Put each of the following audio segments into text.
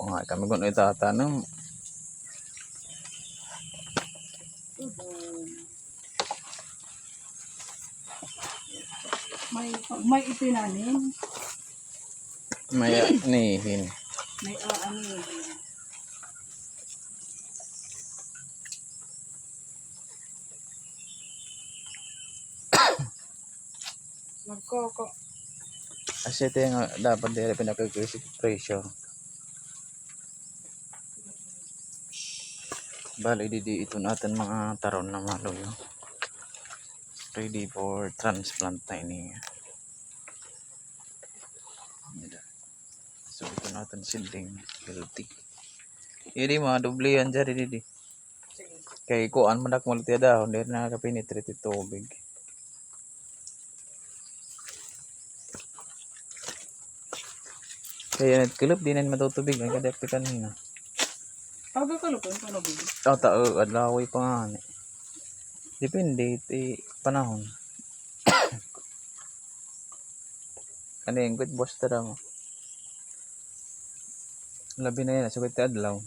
Nga kami kung itatanong. May itinanim. May anihin. May aanihin. Nagkoko. Kasi ito yung dapat dito pinakikisip pressure. Bali ito natin mga taron na maluyo. Ready for transplant na ini. So ito natin silding healthy. Hindi mga doble yan dyan didi. Kaya kuan manak mo liti dahon dahil nakakapenetrate ito tubig. Kaya nagkulop di na matutubig ang kadapti kanina. Pagkakalop yung panubig. Tao adlaw pa nga. Depende iti panahon. Ano yung good boss tara mo? Labi na yan, sagot ti adlaw.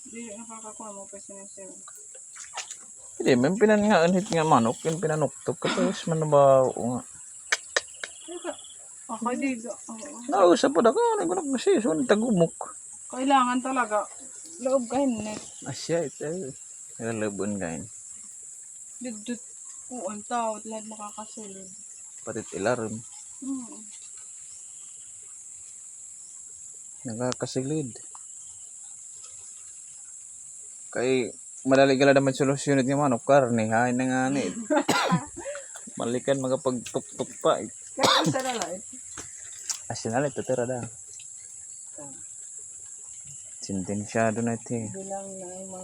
Hindi nakakakuha mo pa sinisira. Hindi, may pinanganganhit nga manok, yung pinanuktok. Kapag manabaw nga. Okay, diga. Nausap po na ka, nagunak na siya. So, tagumok. Kailangan talaga. Loob ka hinet. Asya, ito. Nalalabon kain. Dudut. Ang tao. Lahat makakasulod. Patit ilarim. Nakakasilid. Kay madali ka lang naman solusyonin nga manok. Karne, hain na nga nit. Malikan magapagtuk-tuk pa. Kaya ang sarala eh. Asya na lang, tutira da. Sintensyado na ito eh. Bilang na yung mga